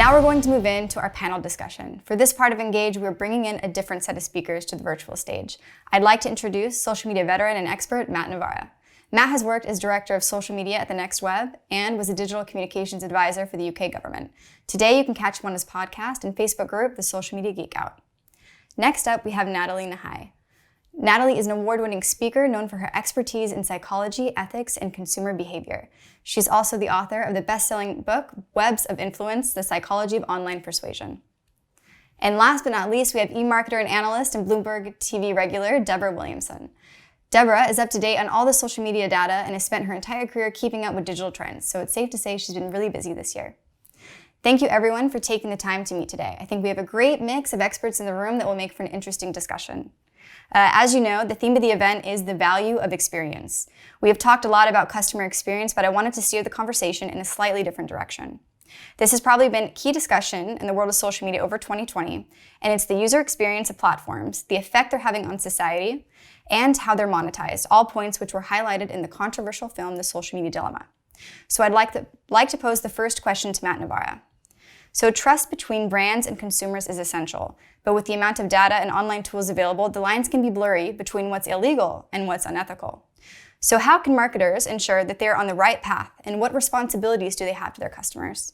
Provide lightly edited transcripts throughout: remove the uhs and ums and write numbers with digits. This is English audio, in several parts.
Now we're going to move into our panel discussion. For this part of Engage, we're bringing in a different set of speakers to the virtual stage. I'd like to introduce social media veteran and expert Matt Navarra. Matt has worked as director of social media at the Next Web and was a digital communications advisor for the UK government. Today, you can catch him on his podcast and Facebook group, The Social Media Geek Out. Next up, we have Natalie Nahai. Natalie is an award-winning speaker known for her expertise in psychology, ethics, and consumer behavior. She's also the author of the best-selling book, Webs of Influence, The Psychology of Online Persuasion. And last but not least, we have e-marketer and analyst and Bloomberg TV regular, Deborah Williamson. Deborah is up to date on all the social media data and has spent her entire career keeping up with digital trends, so it's safe to say she's been really busy this year. Thank you everyone for taking the time to meet today. I think we have a great mix of experts in the room that will make for an interesting discussion. As you know, the theme of the event is the value of experience. We have talked a lot about customer experience, but I wanted to steer the conversation in a slightly different direction. This has probably been key discussion in the world of social media over 2020, and it's the user experience of platforms, the effect they're having on society, and how they're monetized, all points which were highlighted in the controversial film, The Social Media Dilemma. So I'd like to pose the first question to Matt Navarra. So trust between brands and consumers is essential, but with the amount of data and online tools available, the lines can be blurry between what's illegal and what's unethical. So how can marketers ensure that they're on the right path, and what responsibilities do they have to their customers?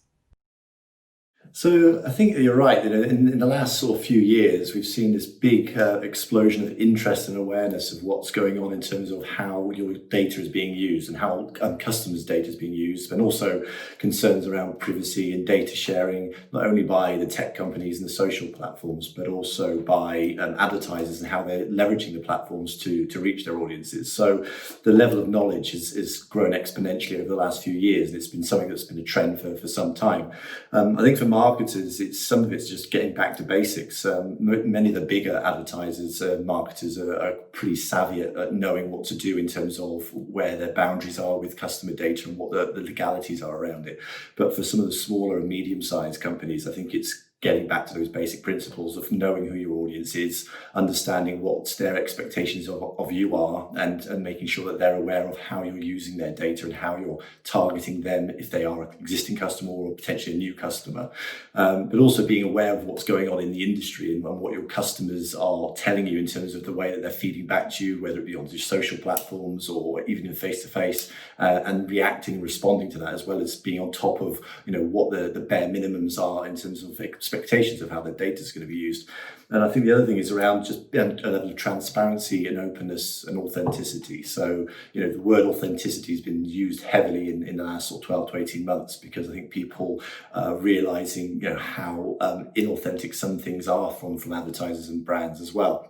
So I think you're right. In the last sort of few years, we've seen this big explosion of interest and awareness of what's going on in terms of how your data is being used and how customers' data is being used, and also concerns around privacy and data sharing, not only by the tech companies and the social platforms, but also by advertisers and how they're leveraging the platforms to reach their audiences. So the level of knowledge has grown exponentially over the last few years, and it's been something that's been a trend for some time. I think for marketers, some of it's just getting back to basics. Many of the bigger advertisers, marketers are pretty savvy at knowing what to do in terms of where their boundaries are with customer data and what the legalities are around it. But for some of the smaller and medium-sized companies, I think it's getting back to those basic principles of knowing who your audience is, understanding what their expectations of you are, and making sure that they're aware of how you're using their data and how you're targeting them if they are an existing customer or potentially a new customer. But also being aware of what's going on in the industry and what your customers are telling you in terms of the way that they're feeding back to you, whether it be on your social platforms or even in face-to-face, and reacting and responding to that, as well as being on top of what the bare minimums are in terms of expectations of how their data is going to be used. And I think the other thing is around just a level of transparency and openness and authenticity. So, the word authenticity has been used heavily in the last sort of 12 to 18 months, because I think people are realizing, how inauthentic some things are from advertisers and brands as well.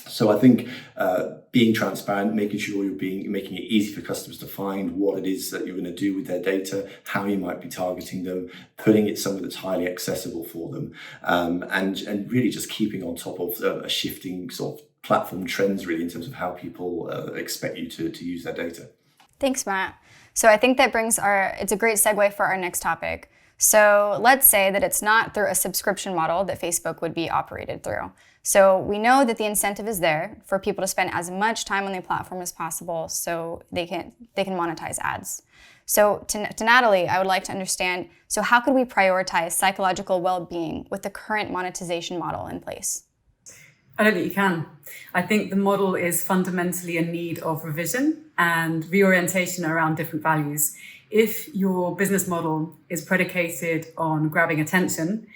So I think being transparent, making sure making it easy for customers to find what it is that you're going to do with their data, how you might be targeting them, putting it somewhere that's highly accessible for them, and really just keeping on top of a shifting sort of platform trends, really, in terms of how people expect you to use their data. Thanks, Matt. So I think that it's a great segue for our next topic. So let's say that it's not through a subscription model that Facebook would be operated through. So we know that the incentive is there for people to spend as much time on the platform as possible so they can monetize ads. So to Natalie, I would like to understand, so how could we prioritize psychological well-being with the current monetization model in place? I don't think you can. I think the model is fundamentally in need of revision and reorientation around different values. If your business model is predicated on grabbing attention,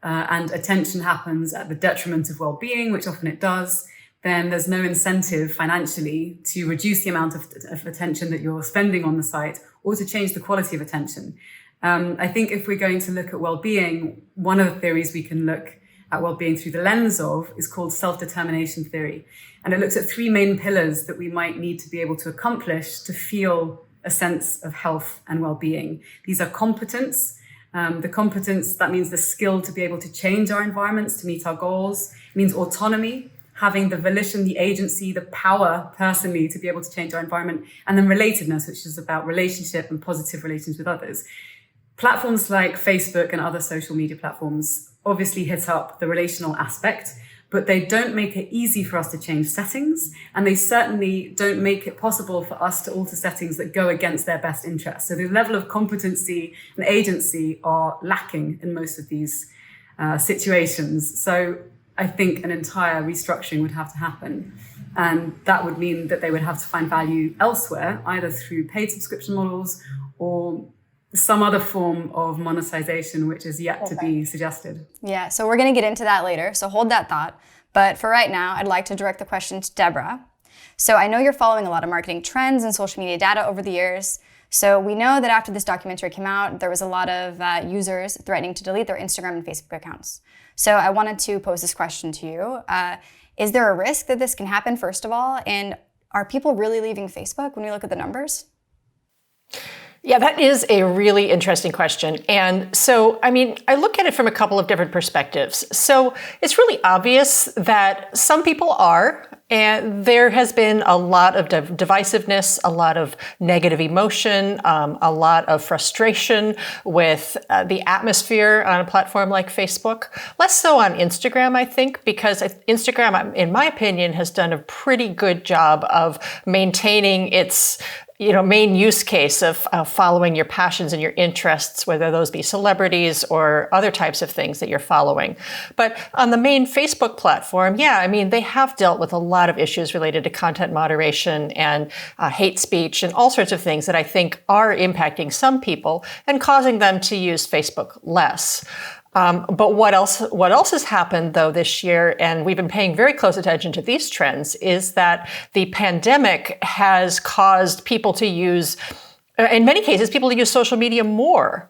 and attention happens at the detriment of well-being, which often it does, then there's no incentive financially to reduce the amount of attention that you're spending on the site or to change the quality of attention. I think if we're going to look at well-being, one of the theories we can look at well-being through the lens of is called self-determination theory. And it looks at three main pillars that we might need to be able to accomplish to feel a sense of health and well-being. These are competence. The competence, that means the skill to be able to change our environments to meet our goals. It means autonomy, having the volition, the agency, the power personally to be able to change our environment. And then relatedness, which is about relationship and positive relations with others. Platforms like Facebook and other social media platforms obviously hit up the relational aspect, but they don't make it easy for us to change settings. And they certainly don't make it possible for us to alter settings that go against their best interests. So the level of competency and agency are lacking in most of these situations. So I think an entire restructuring would have to happen. And that would mean that they would have to find value elsewhere, either through paid subscription models or some other form of monetization, which is yet to be suggested. Yeah, so we're going to get into that later, so hold that thought. But for right now, I'd like to direct the question to Deborah. So I know you're following a lot of marketing trends and social media data over the years. So we know that after this documentary came out, there was a lot of users threatening to delete their Instagram and Facebook accounts. So I wanted to pose this question to you. Is there a risk that this can happen, first of all? And are people really leaving Facebook when we look at the numbers? Yeah, that is a really interesting question. And so, I mean, I look at it from a couple of different perspectives. So it's really obvious that some people are, and there has been a lot of divisiveness, a lot of negative emotion, a lot of frustration with the atmosphere on a platform like Facebook. Less so on Instagram, I think, because Instagram, in my opinion, has done a pretty good job of maintaining its main use case of following your passions and your interests, whether those be celebrities or other types of things that you're following. But on the main Facebook platform, yeah, I mean, they have dealt with a lot of issues related to content moderation and hate speech and all sorts of things that I think are impacting some people and causing them to use Facebook less. But what else has happened, though, this year, and we've been paying very close attention to these trends, is that the pandemic has caused people to use, in many cases, people to use social media more.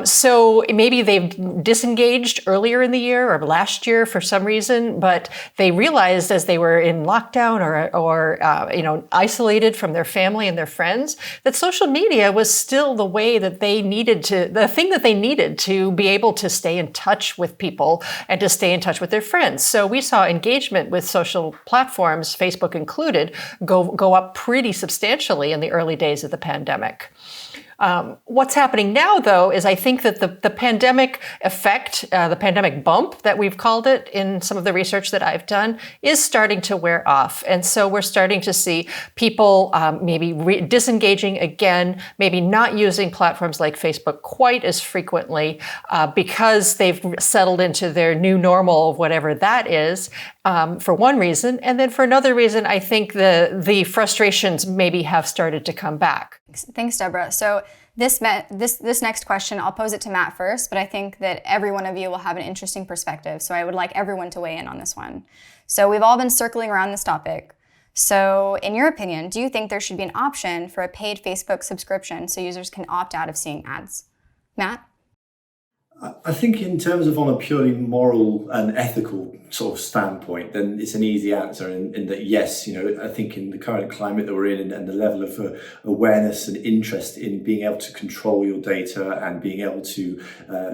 So maybe they've disengaged earlier in the year or last year for some reason, but they realized as they were in lockdown or isolated from their family and their friends, that social media was still the way that they needed to, the thing that they needed to be able to stay in touch with people and to stay in touch with their friends. So we saw engagement with social platforms, Facebook included, go up pretty substantially in the early days of the pandemic. What's happening now, though, is I think that the pandemic effect, the pandemic bump that we've called it in some of the research that I've done, is starting to wear off. And so we're starting to see people maybe disengaging again, maybe not using platforms like Facebook quite as frequently because they've settled into their new normal, whatever that is, for one reason. And then for another reason, I think the frustrations maybe have started to come back. Thanks, Deborah. So this next question, I'll pose it to Matt first, but I think that every one of you will have an interesting perspective. So I would like everyone to weigh in on this one. So we've all been circling around this topic. So in your opinion, do you think there should be an option for a paid Facebook subscription so users can opt out of seeing ads? Matt? I think in terms of on a purely moral and ethical sort of standpoint, then it's an easy answer in that, yes, I think in the current climate that we're in and the level of awareness and interest in being able to control your data and being able to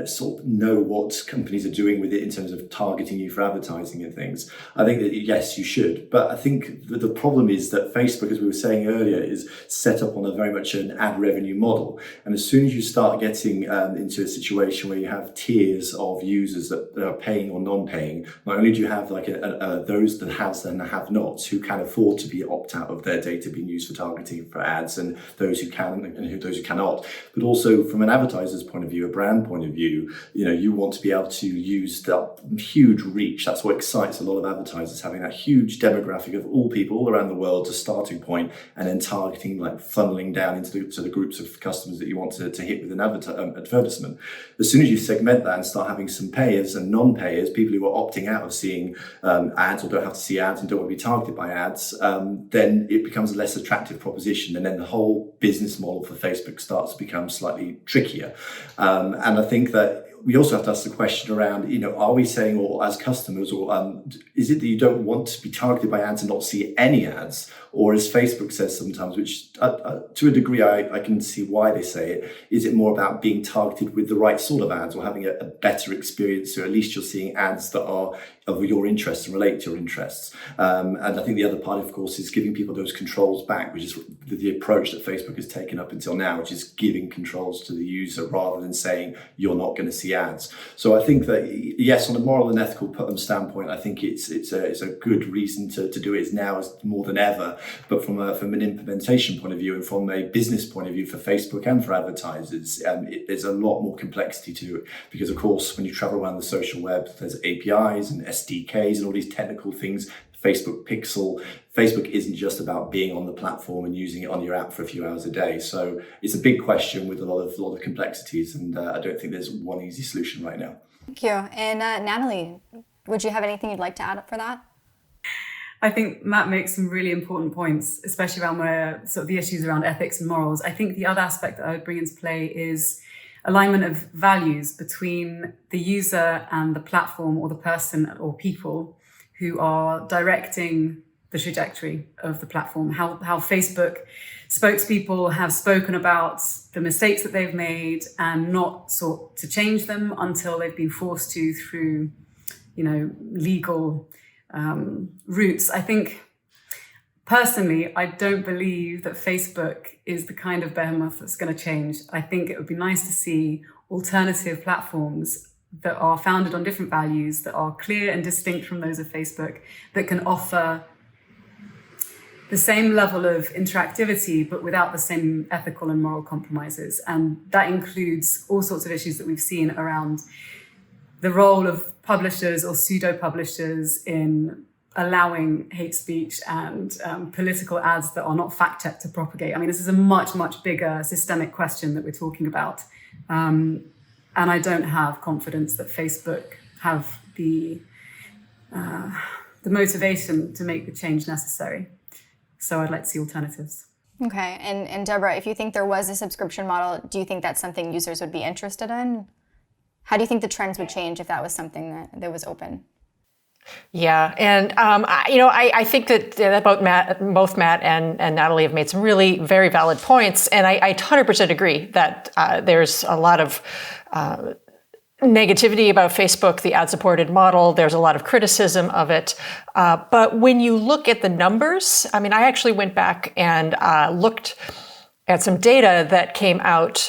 sort of know what companies are doing with it in terms of targeting you for advertising and things, I think that, yes, you should. But I think the problem is that Facebook, as we were saying earlier, is set up on a very much an ad revenue model. And as soon as you start getting into a situation where you have tiers of users that are paying or non-paying, not only do you have like those that have and have-nots who can afford to be opt out of their data being used for targeting for ads, and those who can and those who cannot, but also from an advertiser's point of view, a brand point of view, you want to be able to use that huge reach. That's what excites a lot of advertisers, having that huge demographic of all people all around the world as a starting point, and then targeting, like funneling down into the groups of customers that you want to hit with an advertisement. As soon as you segment that and start having some payers and non-payers, people who are opting out of seeing ads or don't have to see ads and don't want to be targeted by ads, then it becomes a less attractive proposition. And then the whole business model for Facebook starts to become slightly trickier. And I think that we also have to ask the question around, are we saying, or as customers, or is it that you don't want to be targeted by ads and not see any ads? Or as Facebook says sometimes, which to a degree I can see why they say it, is it more about being targeted with the right sort of ads or having a better experience? So at least you're seeing ads that are of your interests and relate to your interests. And I think the other part, of course, is giving people those controls back, which is the approach that Facebook has taken up until now, which is giving controls to the user rather than saying you're not going to see ads. So I think that, yes, on a moral and ethical standpoint, I think it's a good reason to do it now as more than ever. But from an implementation point of view and from a business point of view for Facebook and for advertisers, there's a lot more complexity to it, because of course, when you travel around the social web, there's APIs and SDKs and all these technical things. Facebook Pixel. Facebook isn't just about being on the platform and using it on your app for a few hours a day. So it's a big question with a lot of complexities, and I don't think there's one easy solution right now. Thank you. And Natalie, would you have anything you'd like to add up for that? I think Matt makes some really important points, especially around where sort of the issues around ethics and morals. I think the other aspect that I would bring into play is alignment of values between the user and the platform or the person or people who are directing the trajectory of the platform. How Facebook spokespeople have spoken about the mistakes that they've made and not sought to change them until they've been forced to through, legal routes. I think personally, I don't believe that Facebook is the kind of behemoth that's going to change. I think it would be nice to see alternative platforms that are founded on different values, that are clear and distinct from those of Facebook, that can offer the same level of interactivity, but without the same ethical and moral compromises. And that includes all sorts of issues that we've seen around the role of publishers or pseudo-publishers in allowing hate speech and political ads that are not fact-checked to propagate. I mean, this is a much, much bigger systemic question that we're talking about. And I don't have confidence that Facebook have the motivation to make the change necessary. So I'd like to see alternatives. Okay, and Deborah, if you think there was a subscription model, do you think that's something users would be interested in? How do you think the trends would change if that was something that was open? Yeah, and I think that both Matt and Natalie have made some really very valid points, and I 100% agree that there's a lot of negativity about Facebook, the ad-supported model. There's a lot of criticism of it. But when you look at the numbers, I mean, I actually went back and looked at some data that came out.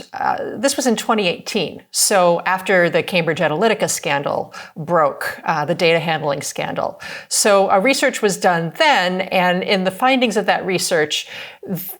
This was in 2018. So after the Cambridge Analytica scandal broke, the data handling scandal. So research was done then, and in the findings of that research,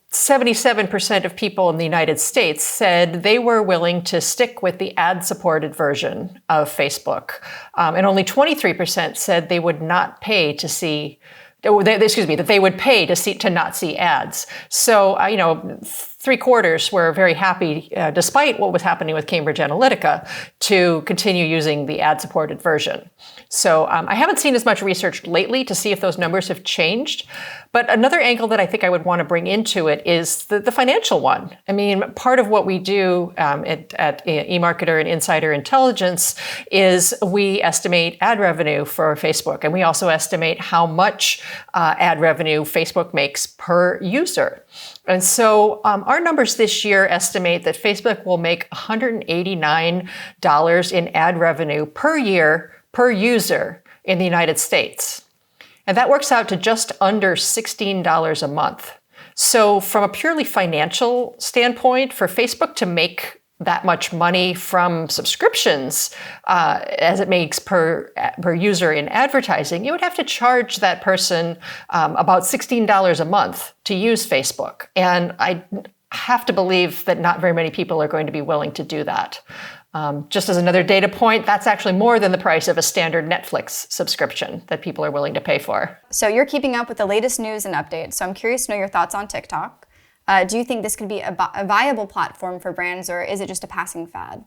77% of people in the United States said they were willing to stick with the ad-supported version of Facebook. And only 23% said they would not pay to see that they would pay to not see ads. So, 3/4 were very happy, despite what was happening with Cambridge Analytica, to continue using the ad-supported version. So I haven't seen as much research lately to see if those numbers have changed. But another angle that I think I would want to bring into it is the financial one. I mean, part of what we do at eMarketer and Insider Intelligence is we estimate ad revenue for Facebook, and we also estimate how much ad revenue Facebook makes per user. And so our numbers this year estimate that Facebook will make $189 in ad revenue per year per user in the United States. And that works out to just under $16 a month. So from a purely financial standpoint, for Facebook to make that much money from subscriptions as it makes per user in advertising, you would have to charge that person about $16 a month to use Facebook. And I have to believe that not very many people are going to be willing to do that. Just as another data point, that's actually more than the price of a standard Netflix subscription that people are willing to pay for. So you're keeping up with the latest news and updates. So I'm curious to know your thoughts on TikTok. Do you think this could be a viable platform for brands, or is it just a passing fad?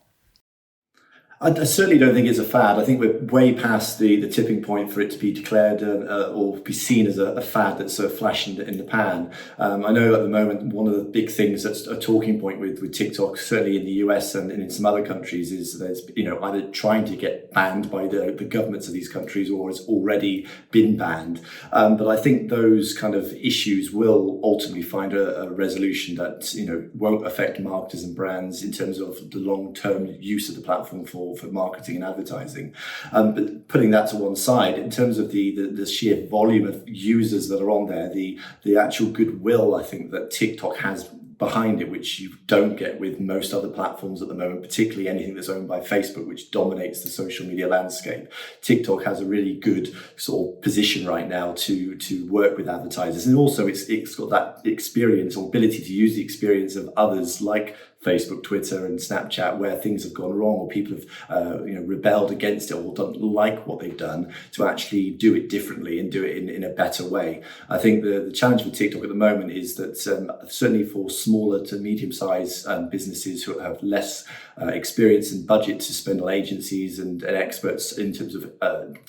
I certainly don't think it's a fad. I think we're way past the tipping point for it to be declared or be seen as a fad that's a flash in the pan. I know at the moment one of the big things that's a talking point with TikTok, certainly in the US and in some other countries, is that it's either trying to get banned by the governments of these countries or has already been banned. But I think those kind of issues will ultimately find a resolution that won't affect marketers and brands in terms of the long-term use of the platform for for marketing and advertising. But putting that to one side, in terms of the sheer volume of users that are on there, the actual goodwill I think that TikTok has behind it, which you don't get with most other platforms at the moment, particularly anything that's owned by Facebook, which dominates the social media landscape. TikTok has a really good sort of position right now to work with advertisers. And also it's got that experience or ability to use the experience of others like Facebook, Twitter, and Snapchat, where things have gone wrong or people have rebelled against it or don't like what they've done, to actually do it differently and do it in a better way. I think the challenge for TikTok at the moment is that certainly for smaller to medium-sized businesses who have less experience and budget to spend on agencies and experts in terms of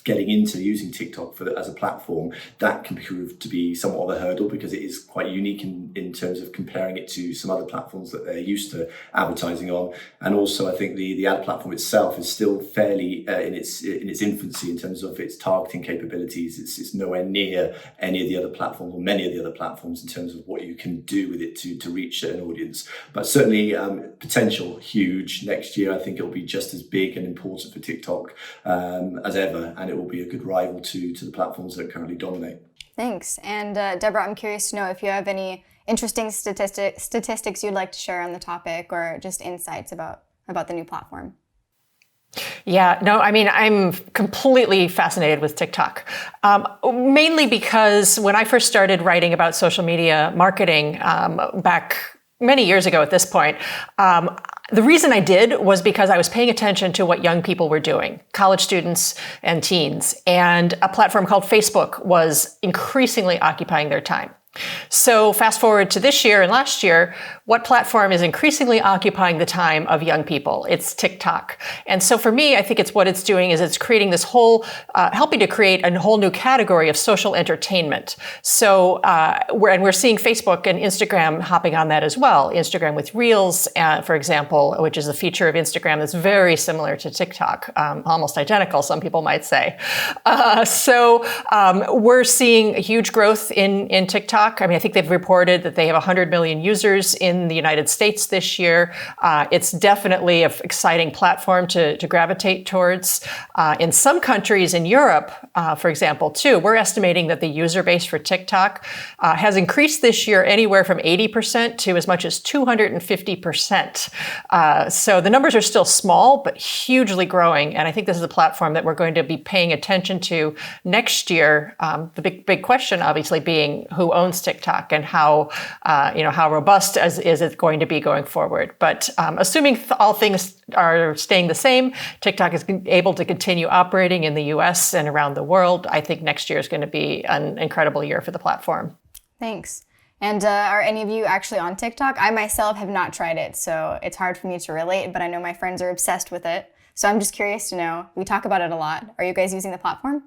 getting into using TikTok as a platform, that can prove to be somewhat of a hurdle because it is quite unique in terms of comparing it to some other platforms that they're used to advertising on. And also I think the ad platform itself is still fairly in its infancy in terms of its targeting capabilities. It's nowhere near any of the other platforms or many of the other platforms in terms of what you can do with it to reach an audience. But certainly potential huge. Next year I think it will be just as big and important for TikTok as ever, and it will be a good rival to the platforms that currently dominate. Thanks. And Deborah, I'm curious to know if you have any interesting statistics you'd like to share on the topic, or just insights about the new platform. Yeah, no, I mean, I'm completely fascinated with TikTok, mainly because when I first started writing about social media marketing back many years ago at this point, the reason I did was because I was paying attention to what young people were doing, college students and teens, and a platform called Facebook was increasingly occupying their time. So fast forward to this year and last year, what platform is increasingly occupying the time of young people? It's TikTok. And so for me, I think what it's doing is it's creating this whole, helping to create a whole new category of social entertainment. So we're seeing Facebook and Instagram hopping on that as well. Instagram with Reels, for example, which is a feature of Instagram that's very similar to TikTok, almost identical, some people might say. So we're seeing a huge growth in TikTok. I mean, I think they've reported that they have 100 million users in the United States this year. It's definitely an exciting platform to gravitate towards. In some countries in Europe, for example, too, we're estimating that the user base for TikTok has increased this year anywhere from 80% to as much as 250%. So the numbers are still small, but hugely growing. And I think this is a platform that we're going to be paying attention to next year. The big question, obviously, being who owns TikTok and how robust is it going to be going forward. But assuming all things are staying the same, TikTok is able to continue operating in the US and around the world. I think next year is going to be an incredible year for the platform. Thanks. And are any of you actually on TikTok? I myself have not tried it, so it's hard for me to relate, but I know my friends are obsessed with it. So I'm just curious to know, we talk about it a lot. Are you guys using the platform?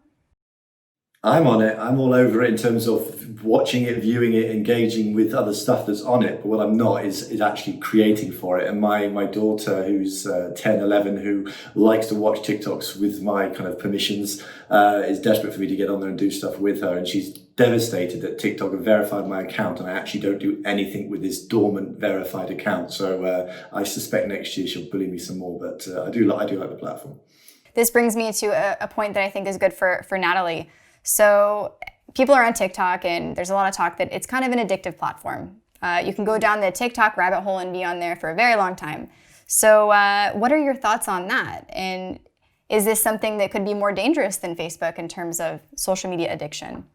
I'm on it. I'm all over it in terms of watching it, viewing it, engaging with other stuff that's on it. But what I'm not is actually creating for it. And my daughter, who's 10, 11, who likes to watch TikToks with my kind of permissions, is desperate for me to get on there and do stuff with her. And she's devastated that TikTok have verified my account and I actually don't do anything with this dormant verified account. So I suspect next year she'll bully me some more. But I do like the platform. This brings me to a point that I think is good for Natalie. So people are on TikTok and there's a lot of talk that it's kind of an addictive platform. You can go down the TikTok rabbit hole and be on there for a very long time. So what are your thoughts on that? And is this something that could be more dangerous than Facebook in terms of social media addiction?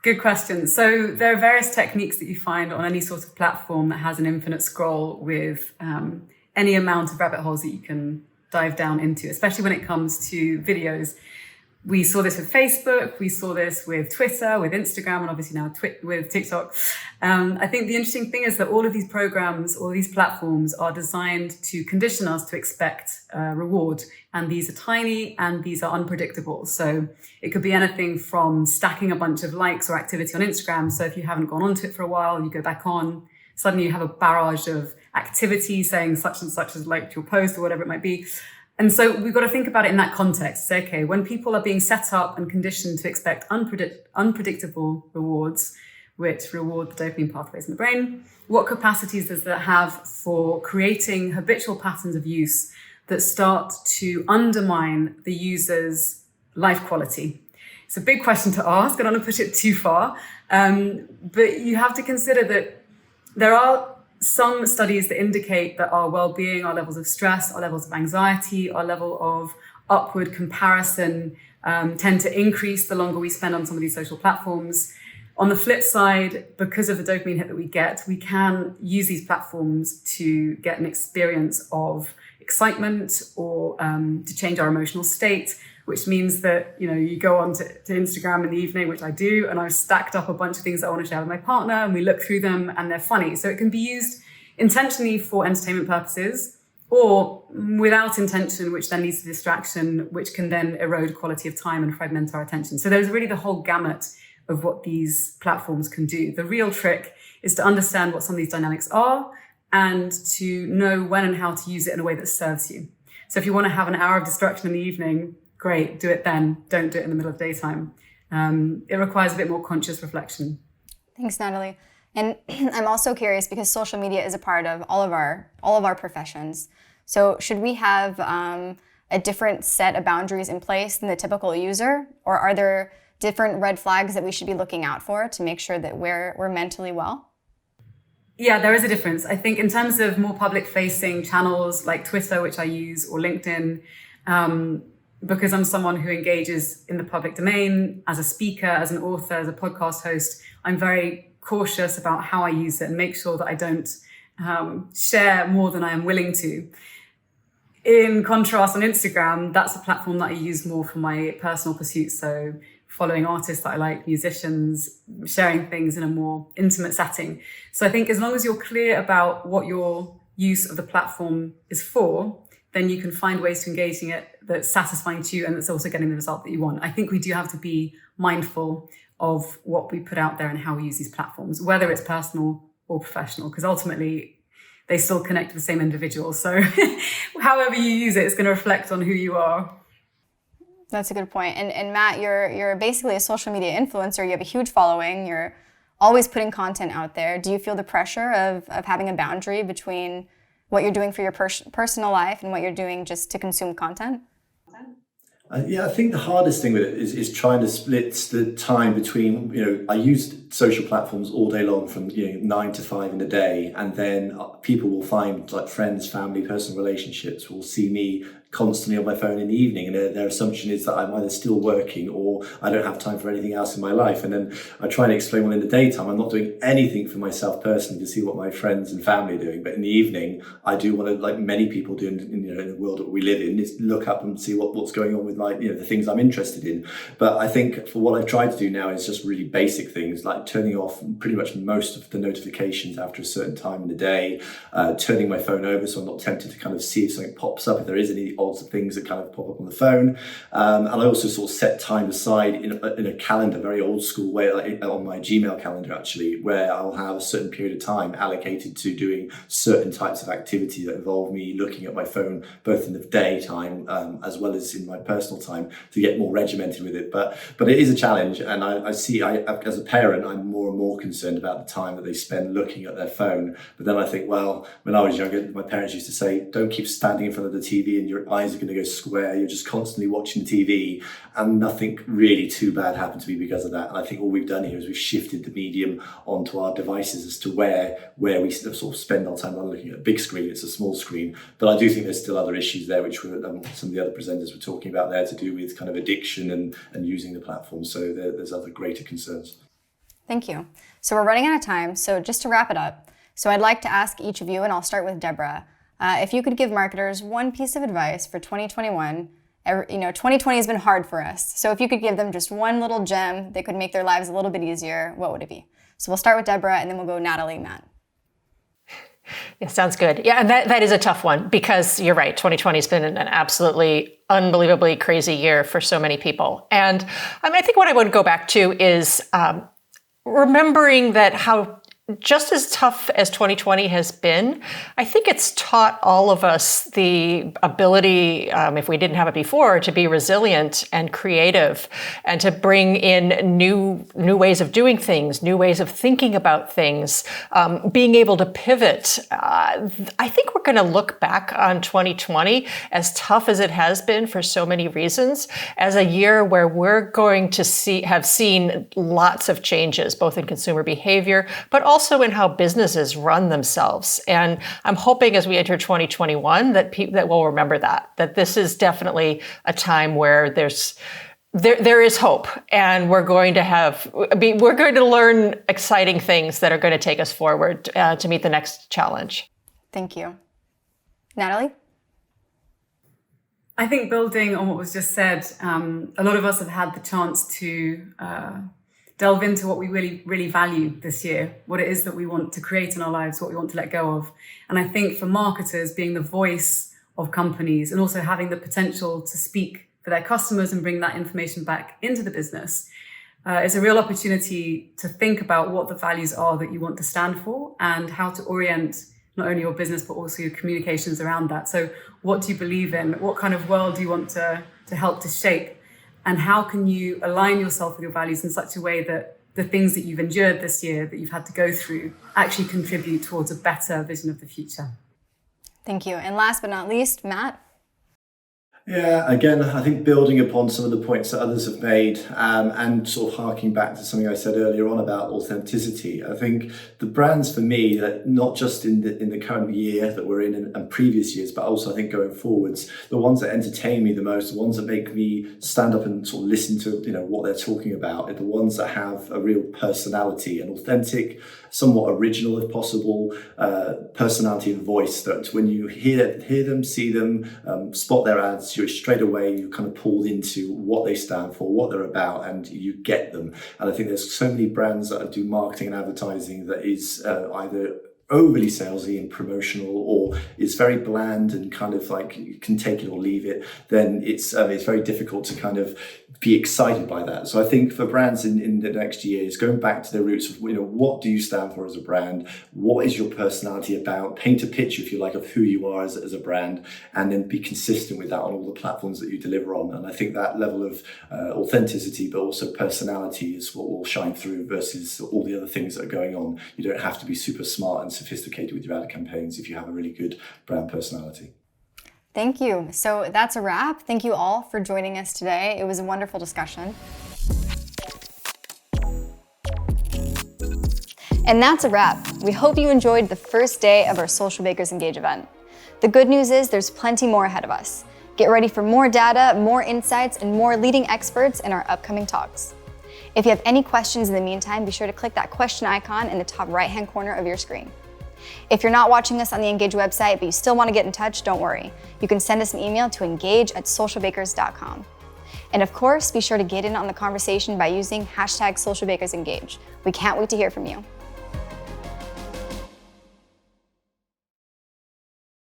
Good question. So there are various techniques that you find on any sort of platform that has an infinite scroll with any amount of rabbit holes that you can dive down into, especially when it comes to videos. We saw this with Facebook, we saw this with Twitter, with Instagram, and obviously now with TikTok. I think the interesting thing is that all of these programs, all these platforms are designed to condition us to expect reward. And these are tiny and these are unpredictable. So it could be anything from stacking a bunch of likes or activity on Instagram. So if you haven't gone onto it for a while, you go back on, suddenly you have a barrage of activity saying such and such has liked your post or whatever it might be. And so we've got to think about it in that context. Say, okay, when people are being set up and conditioned to expect unpredictable rewards, which reward the dopamine pathways in the brain, what capacities does that have for creating habitual patterns of use that start to undermine the user's life quality? It's a big question to ask. I don't want to push it too far, but you have to consider that there are some studies that indicate that our well-being, our levels of stress, our levels of anxiety, our level of upward comparison tend to increase the longer we spend on some of these social platforms. On the flip side, because of the dopamine hit that we get, we can use these platforms to get an experience of excitement or to change our emotional state, which means that, you go on to Instagram in the evening, which I do, and I've stacked up a bunch of things that I want to share with my partner, and we look through them and they're funny. So it can be used intentionally for entertainment purposes or without intention, which then leads to distraction, which can then erode quality of time and fragment our attention. So there's really the whole gamut of what these platforms can do. The real trick is to understand what some of these dynamics are and to know when and how to use it in a way that serves you. So if you want to have an hour of distraction in the evening, great, do it then. Don't do it in the middle of daytime. It requires a bit more conscious reflection. Thanks, Natalie. And I'm also curious because social media is a part of all of our professions. So should we have a different set of boundaries in place than the typical user, or are there different red flags that we should be looking out for to make sure that we're mentally well? Yeah, there is a difference. I think in terms of more public-facing channels like Twitter, which I use, or LinkedIn, because I'm someone who engages in the public domain as a speaker, as an author, as a podcast host, I'm very cautious about how I use it and make sure that I don't share more than I am willing to. In contrast, on Instagram, that's a platform that I use more for my personal pursuits. So following artists that I like, musicians, sharing things in a more intimate setting. So I think as long as you're clear about what your use of the platform is for, then you can find ways to engage in it that's satisfying to you and that's also getting the result that you want. I think we do have to be mindful of what we put out there and how we use these platforms, whether it's personal or professional, because ultimately they still connect to the same individual. So however you use it, it's going to reflect on who you are. That's a good point. And Matt, you're basically a social media influencer. You have a huge following. You're always putting content out there. Do you feel the pressure of having a boundary between what you're doing for your personal life and what you're doing just to consume content? Yeah, I think the hardest thing with it is trying to split the time between, I use social platforms all day long from 9 to 5 in the day, and then people will find, like friends, family, personal relationships will see me constantly on my phone in the evening, and their assumption is that I'm either still working or I don't have time for anything else in my life. And then I try and explain, well, in the daytime I'm not doing anything for myself personally to see what my friends and family are doing, but in the evening I do want to, like many people do in the world that we live in, is look up and see what's going on with the things I'm interested in. But I think for what I've tried to do now is just really basic things like turning off pretty much most of the notifications after a certain time in the day, turning my phone over so I'm not tempted to kind of see if something pops up, if there is any odds of things that kind of pop up on the phone. And I also sort of set time aside in a calendar, very old school way, like on my Gmail calendar actually, where I'll have a certain period of time allocated to doing certain types of activity that involve me looking at my phone both in the daytime as well as in my personal time to get more regimented with it. But it is a challenge, and I see as a parent I'm more and more concerned about the time that they spend looking at their phone. But then I think, well, when I was younger, my parents used to say, don't keep standing in front of the TV and your eyes are going to go square, you're just constantly watching the TV, and nothing really too bad happened to me because of that. And I think all we've done here is we've shifted the medium onto our devices as to where we sort of spend our time. Not looking at a big screen, it's a small screen. But I do think there's still other issues there, which some of the other presenters were talking about there, to do with kind of addiction and using the platform. So there's other greater concerns. Thank you. So we're running out of time. So just to wrap it up, so I'd like to ask each of you, and I'll start with Deborah, if you could give marketers one piece of advice for 2021. 2020 has been hard for us. So if you could give them just one little gem that could make their lives a little bit easier, what would it be? So we'll start with Deborah, and then we'll go Natalie, Matt. Yeah, sounds good. Yeah, and that is a tough one because you're right. 2020 has been an absolutely unbelievably crazy year for so many people. And I think what I would go back to is remembering that how just as tough as 2020 has been, I think it's taught all of us the ability, if we didn't have it before, to be resilient and creative and to bring in new ways of doing things, new ways of thinking about things, being able to pivot. I think we're going to look back on 2020, as tough as it has been for so many reasons, as a year where we're going to have seen lots of changes, both in consumer behavior, but also in how businesses run themselves. And I'm hoping as we enter 2021 that we'll remember that this is definitely a time where there is hope, and we're going to learn exciting things that are going to take us forward to meet the next challenge. Thank you. Natalie? I think building on what was just said, a lot of us have had the chance to delve into what we really, really value this year, what it is that we want to create in our lives, what we want to let go of. And I think for marketers, being the voice of companies and also having the potential to speak for their customers and bring that information back into the business is a real opportunity to think about what the values are that you want to stand for and how to orient not only your business, but also your communications around that. So what do you believe in? What kind of world do you want to help to shape? And how can you align yourself with your values in such a way that the things that you've endured this year, that you've had to go through, actually contribute towards a better vision of the future? Thank you. And last but not least, Matt? Yeah, again, I think building upon some of the points that others have made and sort of harking back to something I said earlier on about authenticity. I think the brands for me, that not just in the current year that we're in and previous years, but also I think going forwards, the ones that entertain me the most, the ones that make me stand up and sort of listen to what they're talking about, are the ones that have a real personality, an authentic, somewhat original if possible, personality and voice, that when you hear them, see them, spot their ads, you're straight away, you're kind of pulled into what they stand for, what they're about, and you get them. And I think there's so many brands that do marketing and advertising that is either overly salesy and promotional, or is very bland and kind of like you can take it or leave it, then it's very difficult to kind of be excited by that. So I think for brands in the next year is going back to their roots of, what do you stand for as a brand? What is your personality about? Paint a picture, if you like, of who you are as a brand, and then be consistent with that on all the platforms that you deliver on. And I think that level of authenticity, but also personality, is what will shine through versus all the other things that are going on. You don't have to be super smart and sophisticated with your ad campaigns if you have a really good brand personality. Thank you. So that's a wrap. Thank you all for joining us today. It was a wonderful discussion. And that's a wrap. We hope you enjoyed the first day of our Socialbakers Engage event. The good news is there's plenty more ahead of us. Get ready for more data, more insights, and more leading experts in our upcoming talks. If you have any questions in the meantime, be sure to click that question icon in the top right-hand corner of your screen. If you're not watching us on the Engage website, but you still want to get in touch, don't worry. You can send us an email to engage@socialbakers.com. And of course, be sure to get in on the conversation by using #SocialBakersEngage. We can't wait to hear from you.